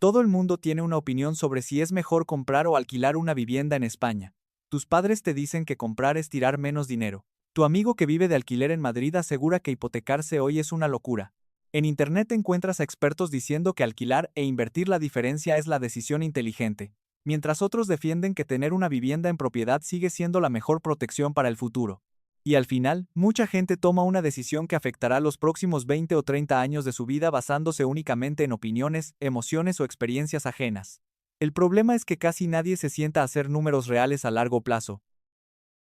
Todo el mundo tiene una opinión sobre si es mejor comprar o alquilar una vivienda en España. Tus padres te dicen que comprar es tirar menos dinero. Tu amigo que vive de alquiler en Madrid asegura que hipotecarse hoy es una locura. En Internet encuentras a expertos diciendo que alquilar e invertir la diferencia es la decisión inteligente, mientras otros defienden que tener una vivienda en propiedad sigue siendo la mejor protección para el futuro. Y al final, mucha gente toma una decisión que afectará los próximos 20 o 30 años de su vida basándose únicamente en opiniones, emociones o experiencias ajenas. El problema es que casi nadie se sienta a hacer números reales a largo plazo.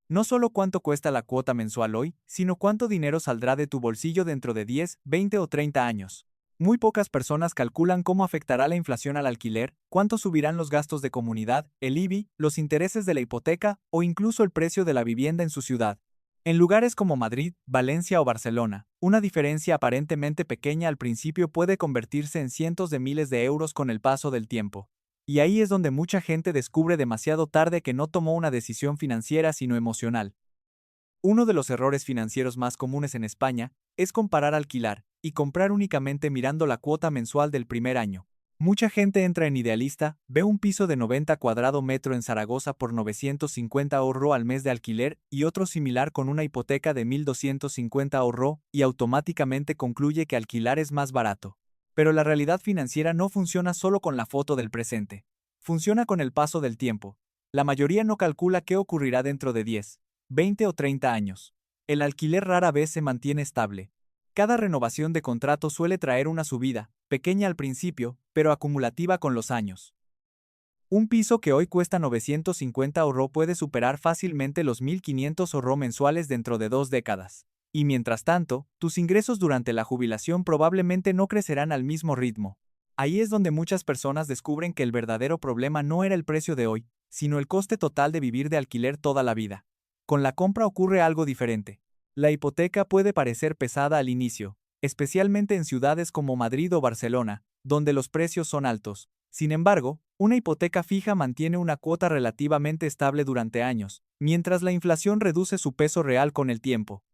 No solo cuánto cuesta la cuota mensual hoy, sino cuánto dinero saldrá de tu bolsillo dentro de 10, 20 o 30 años. Muy pocas personas calculan cómo afectará la inflación al alquiler, cuánto subirán los gastos de comunidad, el IBI, los intereses de la hipoteca o incluso el precio de la vivienda en su ciudad. En lugares como Madrid, Valencia o Barcelona, una diferencia aparentemente pequeña al principio puede convertirse en cientos de miles de euros con el paso del tiempo. Y ahí es donde mucha gente descubre demasiado tarde que no tomó una decisión financiera sino emocional. Uno de los errores financieros más comunes en España es comparar alquilar y comprar únicamente mirando la cuota mensual del primer año. Mucha gente entra en Idealista, ve un piso de 90 cuadrado metro en Zaragoza por 950 € al mes de alquiler y otro similar con una hipoteca de 1.250 € y automáticamente concluye que alquilar es más barato. Pero la realidad financiera no funciona solo con la foto del presente. Funciona con el paso del tiempo. La mayoría no calcula qué ocurrirá dentro de 10, 20 o 30 años. El alquiler rara vez se mantiene estable. Cada renovación de contrato suele traer una subida, pequeña al principio, pero acumulativa con los años. Un piso que hoy cuesta 950 € puede superar fácilmente los 1.500 € mensuales dentro de 2 décadas. Y mientras tanto, tus ingresos durante la jubilación probablemente no crecerán al mismo ritmo. Ahí es donde muchas personas descubren que el verdadero problema no era el precio de hoy, sino el coste total de vivir de alquiler toda la vida. Con la compra ocurre algo diferente. La hipoteca puede parecer pesada al inicio, especialmente en ciudades como Madrid o Barcelona, donde los precios son altos. Sin embargo, una hipoteca fija mantiene una cuota relativamente estable durante años, mientras la inflación reduce su peso real con el tiempo.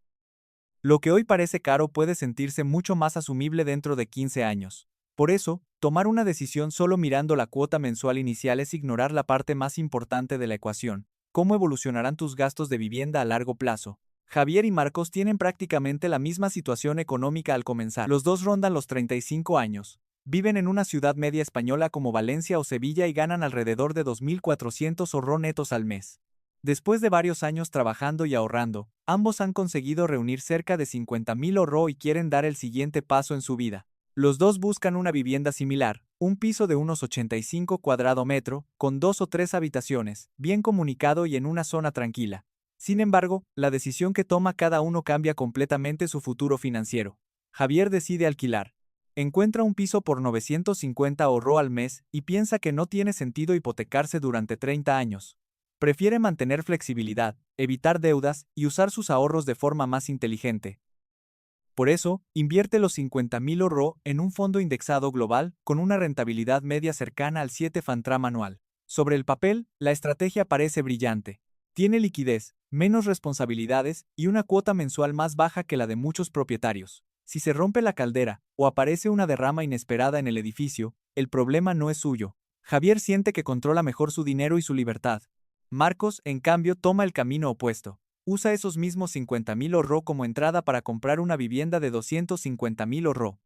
Lo que hoy parece caro puede sentirse mucho más asumible dentro de 15 años. Por eso, tomar una decisión solo mirando la cuota mensual inicial es ignorar la parte más importante de la ecuación: cómo evolucionarán tus gastos de vivienda a largo plazo. Javier y Marcos tienen prácticamente la misma situación económica al comenzar. Los dos rondan los 35 años. Viven en una ciudad media española como Valencia o Sevilla y ganan alrededor de 2.400 € netos al mes. Después de varios años trabajando y ahorrando, ambos han conseguido reunir cerca de 50.000 € y quieren dar el siguiente paso en su vida. Los dos buscan una vivienda similar, un piso de unos 85 cuadrado metro, con 2 o 3 habitaciones, bien comunicado y en una zona tranquila. Sin embargo, la decisión que toma cada uno cambia completamente su futuro financiero. Javier decide alquilar. Encuentra un piso por 950 € al mes y piensa que no tiene sentido hipotecarse durante 30 años. Prefiere mantener flexibilidad, evitar deudas y usar sus ahorros de forma más inteligente. Por eso, invierte los 50.000 € en un fondo indexado global con una rentabilidad media cercana al 7 Fantram anual. Sobre el papel, la estrategia parece brillante. Tiene liquidez, menos responsabilidades y una cuota mensual más baja que la de muchos propietarios. Si se rompe la caldera o aparece una derrama inesperada en el edificio, el problema no es suyo. Javier siente que controla mejor su dinero y su libertad. Marcos, en cambio, toma el camino opuesto. Usa esos mismos 50.000 € como entrada para comprar una vivienda de 250.000 €.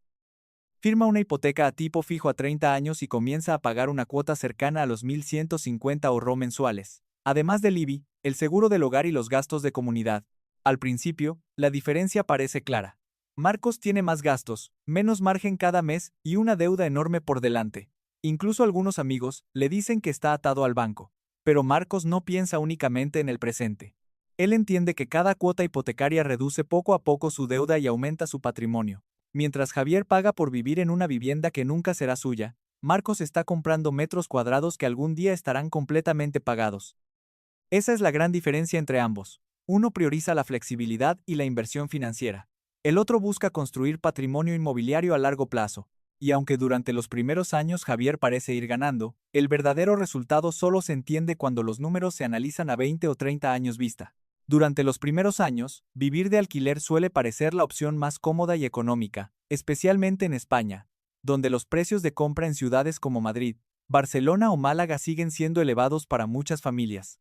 Firma una hipoteca a tipo fijo a 30 años y comienza a pagar una cuota cercana a los 1.150 € mensuales. Además del IBI, el seguro del hogar y los gastos de comunidad. Al principio, la diferencia parece clara. Marcos tiene más gastos, menos margen cada mes y una deuda enorme por delante. Incluso algunos amigos le dicen que está atado al banco. Pero Marcos no piensa únicamente en el presente. Él entiende que cada cuota hipotecaria reduce poco a poco su deuda y aumenta su patrimonio. Mientras Javier paga por vivir en una vivienda que nunca será suya, Marcos está comprando metros cuadrados que algún día estarán completamente pagados. Esa es la gran diferencia entre ambos. Uno prioriza la flexibilidad y la inversión financiera. El otro busca construir patrimonio inmobiliario a largo plazo. Y aunque durante los primeros años Javier parece ir ganando, el verdadero resultado solo se entiende cuando los números se analizan a 20 o 30 años vista. Durante los primeros años, vivir de alquiler suele parecer la opción más cómoda y económica, especialmente en España. donde los precios de compra en ciudades como Madrid, Barcelona o Málaga siguen siendo elevados para muchas familias.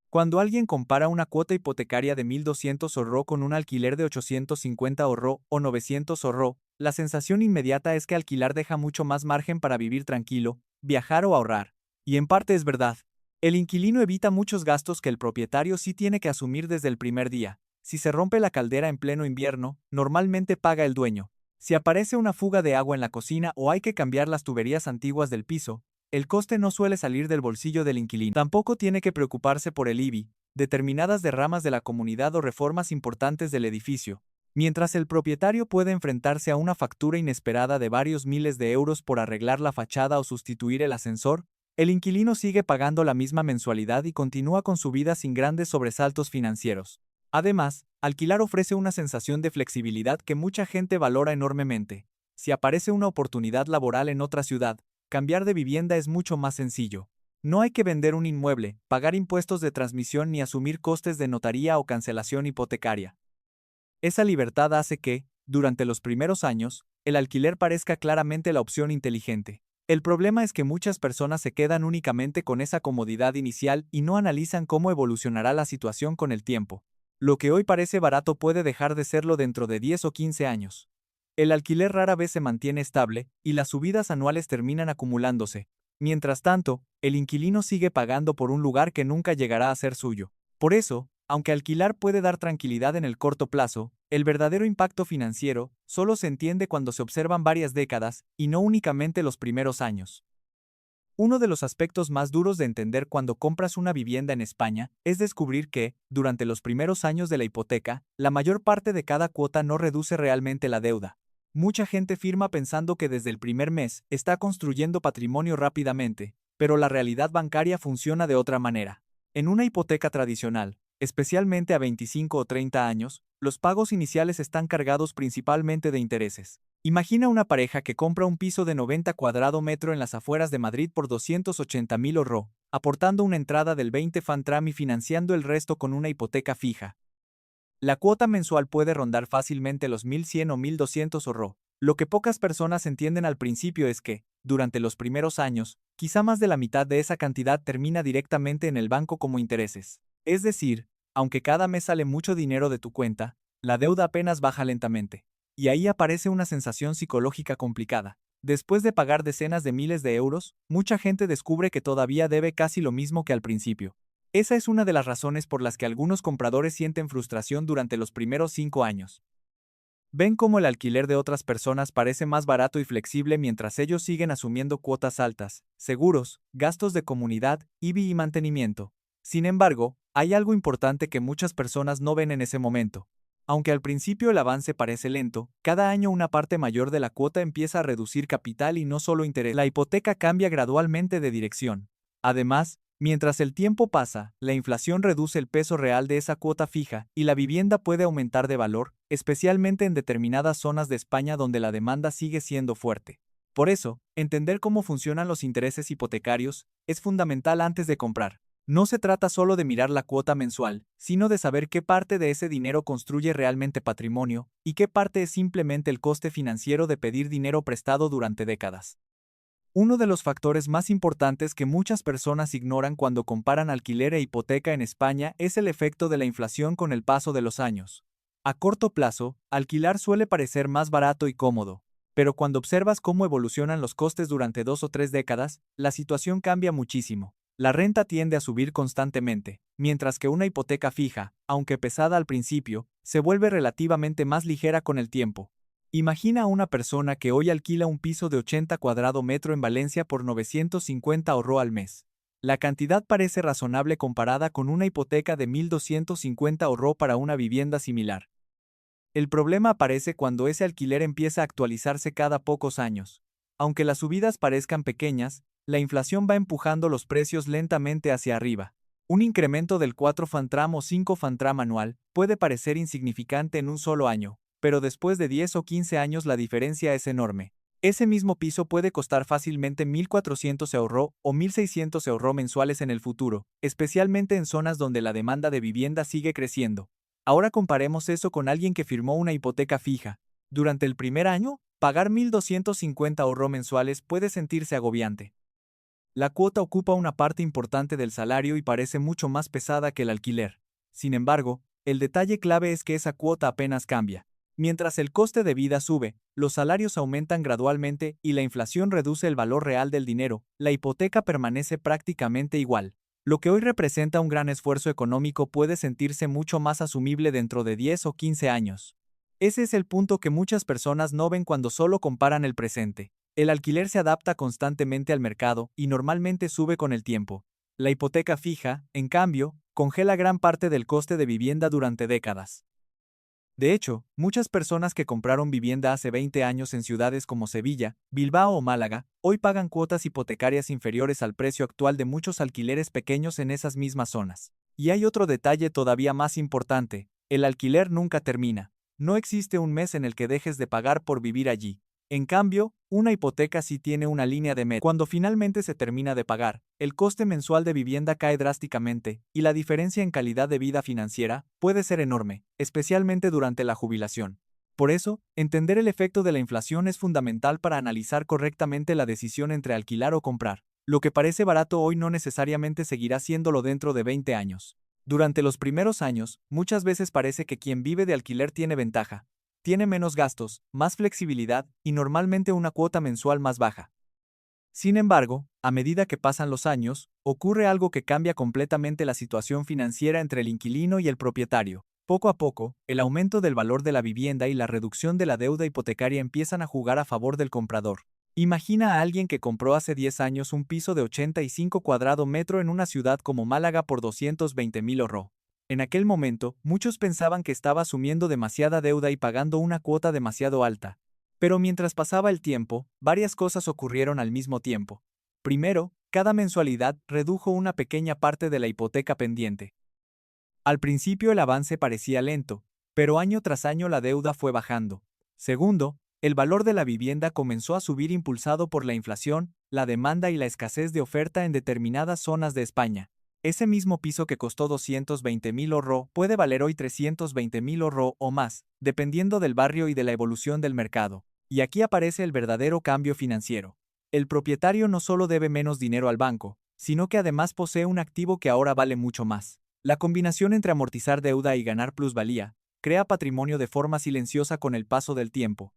Cuando alguien compara una cuota hipotecaria de 1.200 ahorro con un alquiler de 850 ahorro o 900 ahorro, la sensación inmediata es que alquilar deja mucho más margen para vivir tranquilo, viajar o ahorrar. Y en parte es verdad. El inquilino evita muchos gastos que el propietario sí tiene que asumir desde el primer día. Si se rompe la caldera en pleno invierno, normalmente paga el dueño. Si aparece una fuga de agua en la cocina o hay que cambiar las tuberías antiguas del piso, el coste no suele salir del bolsillo del inquilino. Tampoco tiene que preocuparse por el IBI, determinadas derramas de la comunidad o reformas importantes del edificio, mientras el propietario puede enfrentarse a una factura inesperada de varios miles de euros por arreglar la fachada o sustituir el ascensor. El inquilino sigue pagando la misma mensualidad y continúa con su vida sin grandes sobresaltos financieros. Además, alquilar ofrece una sensación de flexibilidad que mucha gente valora enormemente. Si aparece una oportunidad laboral en otra ciudad, cambiar de vivienda es mucho más sencillo. No hay que vender un inmueble, pagar impuestos de transmisión ni asumir costes de notaría o cancelación hipotecaria. Esa libertad hace que, durante los primeros años, el alquiler parezca claramente la opción inteligente. El problema es que muchas personas se quedan únicamente con esa comodidad inicial y no analizan cómo evolucionará la situación con el tiempo. Lo que hoy parece barato puede dejar de serlo dentro de 10 o 15 años. El alquiler rara vez se mantiene estable, y las subidas anuales terminan acumulándose. Mientras tanto, el inquilino sigue pagando por un lugar que nunca llegará a ser suyo. Por eso, aunque alquilar puede dar tranquilidad en el corto plazo, el verdadero impacto financiero solo se entiende cuando se observan varias décadas, y no únicamente los primeros años. Uno de los aspectos más duros de entender cuando compras una vivienda en España es descubrir que, durante los primeros años de la hipoteca, la mayor parte de cada cuota no reduce realmente la deuda. Mucha gente firma pensando que desde el primer mes está construyendo patrimonio rápidamente, pero la realidad bancaria funciona de otra manera. En una hipoteca tradicional, especialmente a 25 o 30 años, los pagos iniciales están cargados principalmente de intereses. Imagina una pareja que compra un piso de 90 cuadrado metro en las afueras de Madrid por 280.000 ahorro, aportando una entrada del 20 Fantram y financiando el resto con una hipoteca fija. La cuota mensual puede rondar fácilmente los 1.100 o 1.200 ahorro. Lo que pocas personas entienden al principio es que, durante los primeros años, quizá más de la mitad de esa cantidad termina directamente en el banco como intereses. Es decir, aunque cada mes sale mucho dinero de tu cuenta, la deuda apenas baja lentamente. Y ahí aparece una sensación psicológica complicada. Después de pagar decenas de miles de euros, mucha gente descubre que todavía debe casi lo mismo que al principio. Esa es una de las razones por las que algunos compradores sienten frustración durante los primeros 5 años. Ven cómo el alquiler de otras personas parece más barato y flexible mientras ellos siguen asumiendo cuotas altas, seguros, gastos de comunidad, IBI y mantenimiento. Sin embargo, hay algo importante que muchas personas no ven en ese momento. Aunque al principio el avance parece lento, cada año una parte mayor de la cuota empieza a reducir capital y no solo interés. La hipoteca cambia gradualmente de dirección. Además, mientras el tiempo pasa, la inflación reduce el peso real de esa cuota fija y la vivienda puede aumentar de valor, especialmente en determinadas zonas de España donde la demanda sigue siendo fuerte. Por eso, entender cómo funcionan los intereses hipotecarios es fundamental antes de comprar. No se trata solo de mirar la cuota mensual, sino de saber qué parte de ese dinero construye realmente patrimonio y qué parte es simplemente el coste financiero de pedir dinero prestado durante décadas. Uno de los factores más importantes que muchas personas ignoran cuando comparan alquiler e hipoteca en España es el efecto de la inflación con el paso de los años. A corto plazo, alquilar suele parecer más barato y cómodo, pero cuando observas cómo evolucionan los costes durante 2 o 3 décadas, la situación cambia muchísimo. La renta tiende a subir constantemente, mientras que una hipoteca fija, aunque pesada al principio, se vuelve relativamente más ligera con el tiempo. Imagina a una persona que hoy alquila un piso de 80 cuadrado metro en Valencia por 950 ahorro al mes. La cantidad parece razonable comparada con una hipoteca de 1.250 ahorro para una vivienda similar. El problema aparece cuando ese alquiler empieza a actualizarse cada pocos años. Aunque las subidas parezcan pequeñas, la inflación va empujando los precios lentamente hacia arriba. Un incremento del 4 Fantram o 5 Fantram anual puede parecer insignificante en un solo año, pero después de 10 o 15 años la diferencia es enorme. Ese mismo piso puede costar fácilmente 1.400 ahorro o 1.600 ahorro mensuales en el futuro, especialmente en zonas donde la demanda de vivienda sigue creciendo. Ahora comparemos eso con alguien que firmó una hipoteca fija. Durante el primer año, Pagar 1.250 € mensuales puede sentirse agobiante. La cuota ocupa una parte importante del salario y parece mucho más pesada que el alquiler. Sin embargo, el detalle clave es que esa cuota apenas cambia. Mientras el coste de vida sube, los salarios aumentan gradualmente y la inflación reduce el valor real del dinero, la hipoteca permanece prácticamente igual. Lo que hoy representa un gran esfuerzo económico puede sentirse mucho más asumible dentro de 10 o 15 años. Ese es el punto que muchas personas no ven cuando solo comparan el presente. El alquiler se adapta constantemente al mercado y normalmente sube con el tiempo. La hipoteca fija, en cambio, congela gran parte del coste de vivienda durante décadas. De hecho, muchas personas que compraron vivienda hace 20 años en ciudades como Sevilla, Bilbao o Málaga, hoy pagan cuotas hipotecarias inferiores al precio actual de muchos alquileres pequeños en esas mismas zonas. Y hay otro detalle todavía más importante: el alquiler nunca termina. No existe un mes en el que dejes de pagar por vivir allí. En cambio, una hipoteca sí tiene una línea de meta. Cuando finalmente se termina de pagar, el coste mensual de vivienda cae drásticamente, y la diferencia en calidad de vida financiera puede ser enorme, especialmente durante la jubilación. Por eso, entender el efecto de la inflación es fundamental para analizar correctamente la decisión entre alquilar o comprar. Lo que parece barato hoy no necesariamente seguirá siéndolo dentro de 20 años. Durante los primeros años, muchas veces parece que quien vive de alquiler tiene ventaja. Tiene menos gastos, más flexibilidad y normalmente una cuota mensual más baja. Sin embargo, a medida que pasan los años, ocurre algo que cambia completamente la situación financiera entre el inquilino y el propietario. Poco a poco, el aumento del valor de la vivienda y la reducción de la deuda hipotecaria empiezan a jugar a favor del comprador. Imagina a alguien que compró hace 10 años un piso de 85 cuadrados metros en una ciudad como Málaga por 220.000 €. En aquel momento, muchos pensaban que estaba asumiendo demasiada deuda y pagando una cuota demasiado alta. Pero mientras pasaba el tiempo, varias cosas ocurrieron al mismo tiempo. Primero, cada mensualidad redujo una pequeña parte de la hipoteca pendiente. Al principio el avance parecía lento, pero año tras año la deuda fue bajando. Segundo, el valor de la vivienda comenzó a subir impulsado por la inflación, la demanda y la escasez de oferta en determinadas zonas de España. Ese mismo piso que costó 220.000 € puede valer hoy 320.000 € o más, dependiendo del barrio y de la evolución del mercado. Y aquí aparece el verdadero cambio financiero. El propietario no solo debe menos dinero al banco, sino que además posee un activo que ahora vale mucho más. La combinación entre amortizar deuda y ganar plusvalía crea patrimonio de forma silenciosa con el paso del tiempo.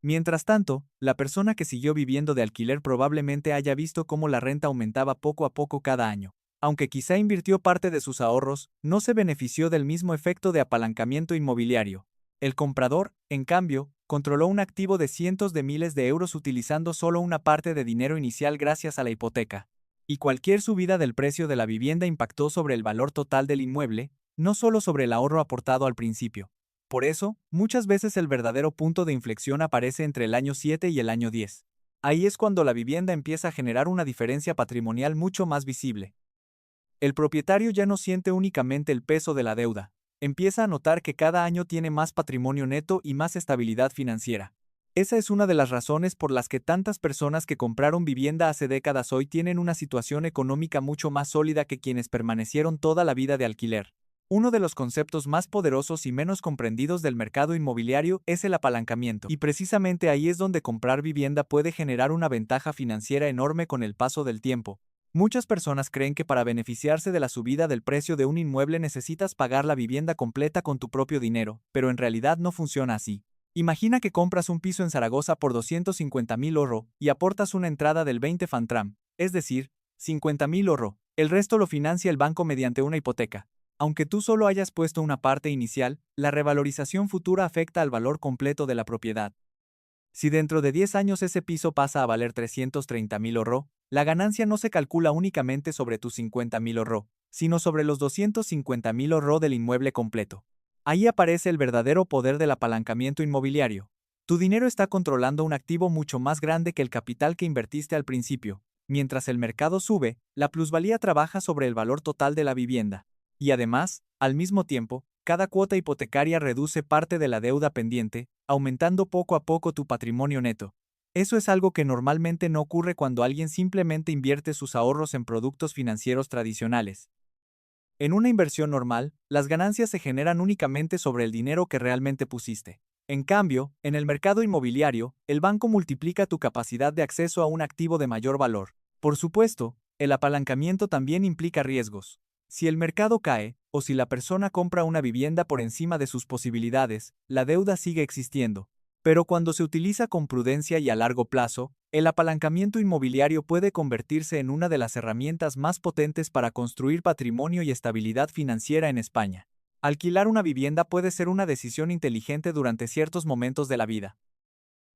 Mientras tanto, la persona que siguió viviendo de alquiler probablemente haya visto cómo la renta aumentaba poco a poco cada año. Aunque quizá invirtió parte de sus ahorros, no se benefició del mismo efecto de apalancamiento inmobiliario. El comprador, en cambio, controló un activo de cientos de miles de euros utilizando solo una parte de dinero inicial gracias a la hipoteca. Y cualquier subida del precio de la vivienda impactó sobre el valor total del inmueble, no solo sobre el ahorro aportado al principio. Por eso, muchas veces el verdadero punto de inflexión aparece entre el año 7 y el año 10. Ahí es cuando la vivienda empieza a generar una diferencia patrimonial mucho más visible. El propietario ya no siente únicamente el peso de la deuda, empieza a notar que cada año tiene más patrimonio neto y más estabilidad financiera. Esa es una de las razones por las que tantas personas que compraron vivienda hace décadas hoy tienen una situación económica mucho más sólida que quienes permanecieron toda la vida de alquiler. Uno de los conceptos más poderosos y menos comprendidos del mercado inmobiliario es el apalancamiento, y precisamente ahí es donde comprar vivienda puede generar una ventaja financiera enorme con el paso del tiempo. Muchas personas creen que para beneficiarse de la subida del precio de un inmueble necesitas pagar la vivienda completa con tu propio dinero, pero en realidad no funciona así. Imagina que compras un piso en Zaragoza por 250.000 € y aportas una entrada del 20 Fantram, es decir, 50.000 €. El resto lo financia el banco mediante una hipoteca. Aunque tú solo hayas puesto una parte inicial, la revalorización futura afecta al valor completo de la propiedad. Si dentro de 10 años ese piso pasa a valer 330.000 €, la ganancia no se calcula únicamente sobre tus 50.000 €, sino sobre los 250.000 € del inmueble completo. Ahí aparece el verdadero poder del apalancamiento inmobiliario. Tu dinero está controlando un activo mucho más grande que el capital que invertiste al principio. Mientras el mercado sube, la plusvalía trabaja sobre el valor total de la vivienda. Y además, al mismo tiempo, cada cuota hipotecaria reduce parte de la deuda pendiente, aumentando poco a poco tu patrimonio neto. Eso es algo que normalmente no ocurre cuando alguien simplemente invierte sus ahorros en productos financieros tradicionales. En una inversión normal, las ganancias se generan únicamente sobre el dinero que realmente pusiste. En cambio, en el mercado inmobiliario, el banco multiplica tu capacidad de acceso a un activo de mayor valor. Por supuesto, el apalancamiento también implica riesgos. Si el mercado cae, o si la persona compra una vivienda por encima de sus posibilidades, la deuda sigue existiendo. Pero cuando se utiliza con prudencia y a largo plazo, el apalancamiento inmobiliario puede convertirse en una de las herramientas más potentes para construir patrimonio y estabilidad financiera en España. Alquilar una vivienda puede ser una decisión inteligente durante ciertos momentos de la vida.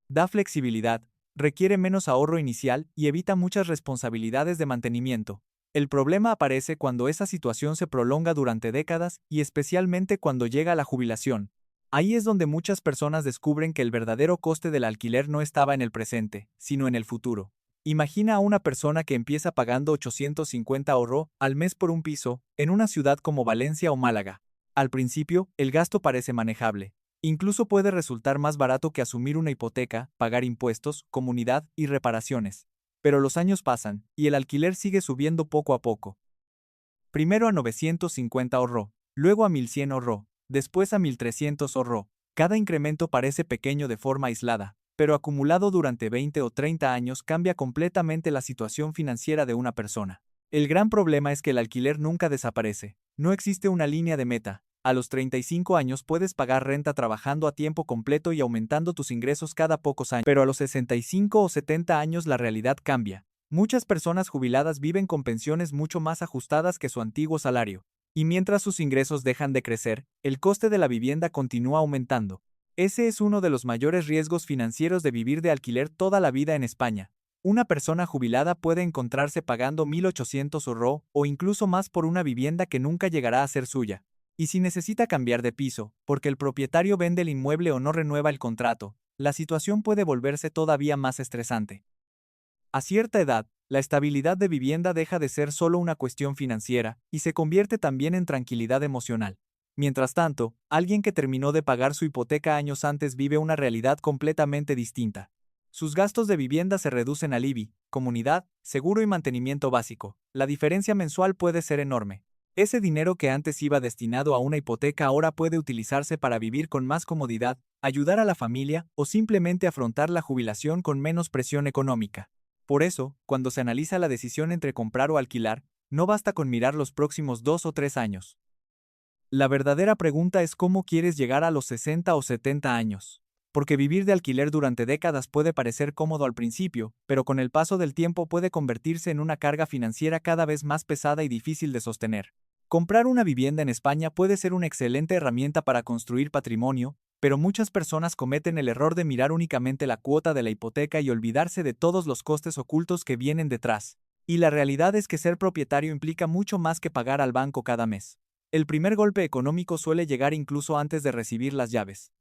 Da flexibilidad, requiere menos ahorro inicial y evita muchas responsabilidades de mantenimiento. El problema aparece cuando esa situación se prolonga durante décadas y especialmente cuando llega la jubilación. Ahí es donde muchas personas descubren que el verdadero coste del alquiler no estaba en el presente, sino en el futuro. Imagina a una persona que empieza pagando 850 € al mes por un piso, en una ciudad como Valencia o Málaga. Al principio, el gasto parece manejable. Incluso puede resultar más barato que asumir una hipoteca, pagar impuestos, comunidad y reparaciones. Pero los años pasan, y el alquiler sigue subiendo poco a poco. Primero a 950 €, luego a 1100 €, después a 1300 €. Cada incremento parece pequeño de forma aislada, pero acumulado durante 20 o 30 años cambia completamente la situación financiera de una persona. El gran problema es que el alquiler nunca desaparece. No existe una línea de meta. A los 35 años puedes pagar renta trabajando a tiempo completo y aumentando tus ingresos cada pocos años. Pero a los 65 o 70 años la realidad cambia. Muchas personas jubiladas viven con pensiones mucho más ajustadas que su antiguo salario. Y mientras sus ingresos dejan de crecer, el coste de la vivienda continúa aumentando. Ese es uno de los mayores riesgos financieros de vivir de alquiler toda la vida en España. Una persona jubilada puede encontrarse pagando 1.800 € o incluso más por una vivienda que nunca llegará a ser suya. Y si necesita cambiar de piso, porque el propietario vende el inmueble o no renueva el contrato, la situación puede volverse todavía más estresante. A cierta edad, la estabilidad de vivienda deja de ser solo una cuestión financiera y se convierte también en tranquilidad emocional. Mientras tanto, alguien que terminó de pagar su hipoteca años antes vive una realidad completamente distinta. Sus gastos de vivienda se reducen al IBI, comunidad, seguro y mantenimiento básico. La diferencia mensual puede ser enorme. Ese dinero que antes iba destinado a una hipoteca ahora puede utilizarse para vivir con más comodidad, ayudar a la familia o simplemente afrontar la jubilación con menos presión económica. Por eso, cuando se analiza la decisión entre comprar o alquilar, no basta con mirar los próximos 2 o 3 años. La verdadera pregunta es cómo quieres llegar a los 60 o 70 años. Porque vivir de alquiler durante décadas puede parecer cómodo al principio, pero con el paso del tiempo puede convertirse en una carga financiera cada vez más pesada y difícil de sostener. Comprar una vivienda en España puede ser una excelente herramienta para construir patrimonio, pero muchas personas cometen el error de mirar únicamente la cuota de la hipoteca y olvidarse de todos los costes ocultos que vienen detrás. Y la realidad es que ser propietario implica mucho más que pagar al banco cada mes. El primer golpe económico suele llegar incluso antes de recibir las llaves.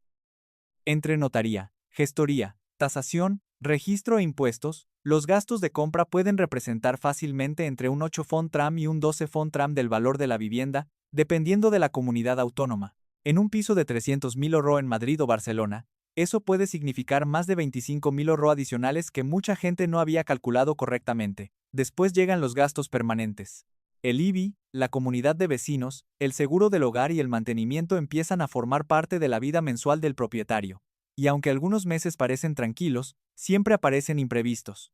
Entre notaría, gestoría, tasación, registro e impuestos, los gastos de compra pueden representar fácilmente entre un 8 FONTRAM y un 12 FONTRAM del valor de la vivienda, dependiendo de la comunidad autónoma. En un piso de 300.000 € en Madrid o Barcelona, eso puede significar más de 25.000 € adicionales que mucha gente no había calculado correctamente. Después llegan los gastos permanentes. El IBI, la comunidad de vecinos, el seguro del hogar y el mantenimiento empiezan a formar parte de la vida mensual del propietario. Y aunque algunos meses parecen tranquilos, siempre aparecen imprevistos.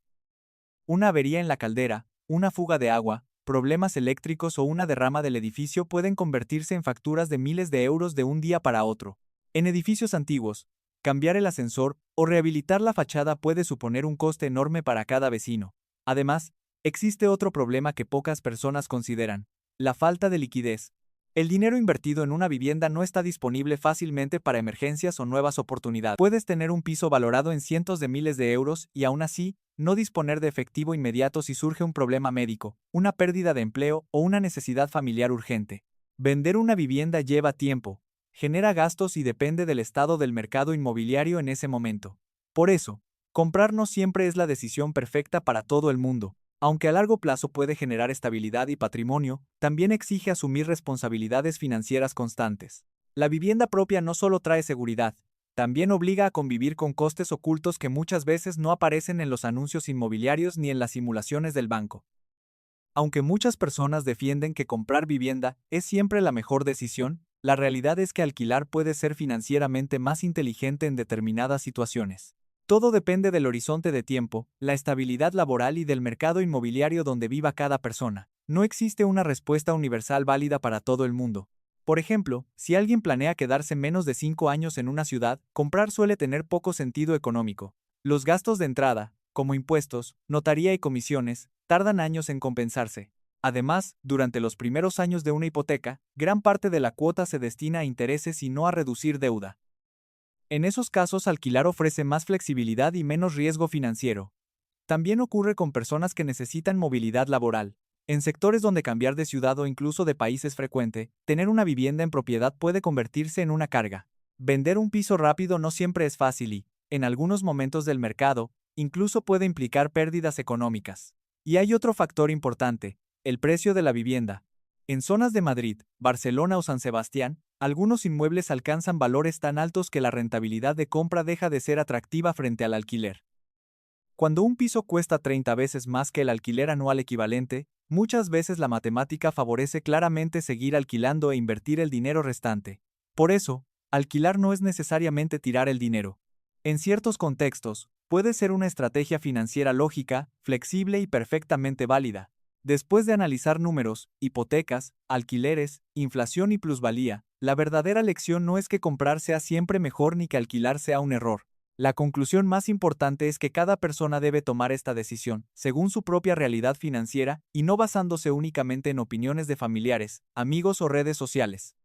Una avería en la caldera, una fuga de agua, problemas eléctricos o una derrama del edificio pueden convertirse en facturas de miles de euros de un día para otro. En edificios antiguos, cambiar el ascensor o rehabilitar la fachada puede suponer un coste enorme para cada vecino. Además, existe otro problema que pocas personas consideran: la falta de liquidez. El dinero invertido en una vivienda no está disponible fácilmente para emergencias o nuevas oportunidades. Puedes tener un piso valorado en cientos de miles de euros y aún así, no disponer de efectivo inmediato si surge un problema médico, una pérdida de empleo o una necesidad familiar urgente. Vender una vivienda lleva tiempo, genera gastos y depende del estado del mercado inmobiliario en ese momento. Por eso, comprar no siempre es la decisión perfecta para todo el mundo. Aunque a largo plazo puede generar estabilidad y patrimonio, también exige asumir responsabilidades financieras constantes. La vivienda propia no solo trae seguridad, también obliga a convivir con costes ocultos que muchas veces no aparecen en los anuncios inmobiliarios ni en las simulaciones del banco. Aunque muchas personas defienden que comprar vivienda es siempre la mejor decisión, la realidad es que alquilar puede ser financieramente más inteligente en determinadas situaciones. Todo depende del horizonte de tiempo, la estabilidad laboral y del mercado inmobiliario donde viva cada persona. No existe una respuesta universal válida para todo el mundo. Por ejemplo, si alguien planea quedarse menos de 5 años en una ciudad, comprar suele tener poco sentido económico. Los gastos de entrada, como impuestos, notaría y comisiones, tardan años en compensarse. Además, durante los primeros años de una hipoteca, gran parte de la cuota se destina a intereses y no a reducir deuda. En esos casos, alquilar ofrece más flexibilidad y menos riesgo financiero. También ocurre con personas que necesitan movilidad laboral. En sectores donde cambiar de ciudad o incluso de país es frecuente, tener una vivienda en propiedad puede convertirse en una carga. Vender un piso rápido no siempre es fácil y, en algunos momentos del mercado, incluso puede implicar pérdidas económicas. Y hay otro factor importante, el precio de la vivienda. En zonas de Madrid, Barcelona o San Sebastián, algunos inmuebles alcanzan valores tan altos que la rentabilidad de compra deja de ser atractiva frente al alquiler. Cuando un piso cuesta 30 veces más que el alquiler anual equivalente, muchas veces la matemática favorece claramente seguir alquilando e invertir el dinero restante. Por eso, alquilar no es necesariamente tirar el dinero. En ciertos contextos, puede ser una estrategia financiera lógica, flexible y perfectamente válida. Después de analizar números, hipotecas, alquileres, inflación y plusvalía, la verdadera lección no es que comprar sea siempre mejor ni que alquilar sea un error. La conclusión más importante es que cada persona debe tomar esta decisión, según su propia realidad financiera, y no basándose únicamente en opiniones de familiares, amigos o redes sociales.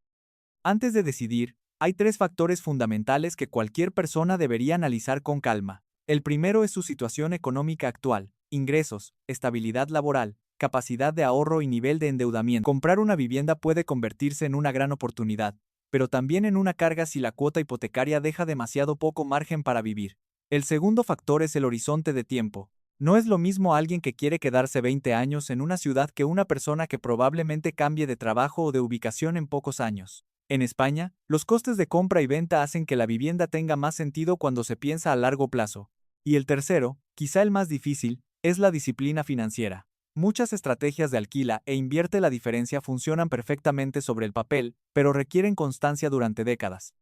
Antes de decidir, hay 3 factores fundamentales que cualquier persona debería analizar con calma. El primero es su situación económica actual, ingresos, estabilidad laboral, capacidad de ahorro y nivel de endeudamiento. Comprar una vivienda puede convertirse en una gran oportunidad, pero también en una carga si la cuota hipotecaria deja demasiado poco margen para vivir. El segundo factor es el horizonte de tiempo. No es lo mismo alguien que quiere quedarse 20 años en una ciudad que una persona que probablemente cambie de trabajo o de ubicación en pocos años. En España, los costes de compra y venta hacen que la vivienda tenga más sentido cuando se piensa a largo plazo. Y el tercero, quizá el más difícil, es la disciplina financiera. Muchas estrategias de alquila e invierte la diferencia funcionan perfectamente sobre el papel, pero requieren constancia durante décadas.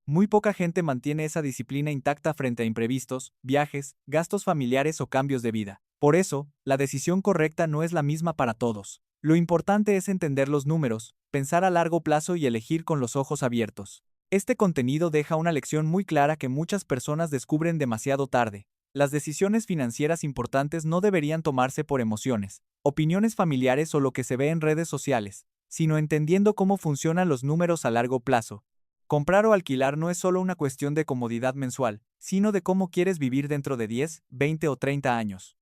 Muy poca gente mantiene esa disciplina intacta frente a imprevistos, viajes, gastos familiares o cambios de vida. Por eso, la decisión correcta no es la misma para todos. Lo importante es entender los números, pensar a largo plazo y elegir con los ojos abiertos. Este contenido deja una lección muy clara que muchas personas descubren demasiado tarde. Las decisiones financieras importantes no deberían tomarse por emociones, opiniones familiares o lo que se ve en redes sociales, sino entendiendo cómo funcionan los números a largo plazo. Comprar o alquilar no es solo una cuestión de comodidad mensual, sino de cómo quieres vivir dentro de 10, 20 o 30 años.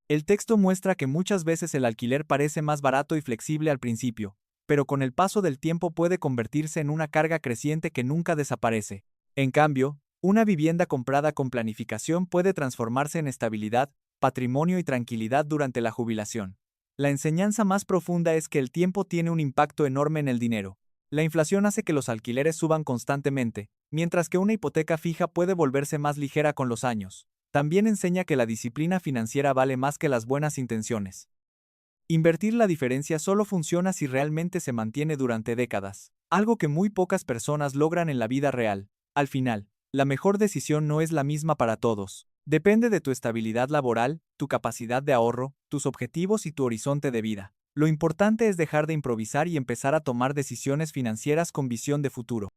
El texto muestra que muchas veces el alquiler parece más barato y flexible al principio, pero con el paso del tiempo puede convertirse en una carga creciente que nunca desaparece. En cambio, una vivienda comprada con planificación puede transformarse en estabilidad, patrimonio y tranquilidad durante la jubilación. La enseñanza más profunda es que el tiempo tiene un impacto enorme en el dinero. La inflación hace que los alquileres suban constantemente, mientras que una hipoteca fija puede volverse más ligera con los años. También enseña que la disciplina financiera vale más que las buenas intenciones. Invertir la diferencia solo funciona si realmente se mantiene durante décadas, algo que muy pocas personas logran en la vida real. Al final, la mejor decisión no es la misma para todos. Depende de tu estabilidad laboral, tu capacidad de ahorro, tus objetivos y tu horizonte de vida. Lo importante es dejar de improvisar y empezar a tomar decisiones financieras con visión de futuro.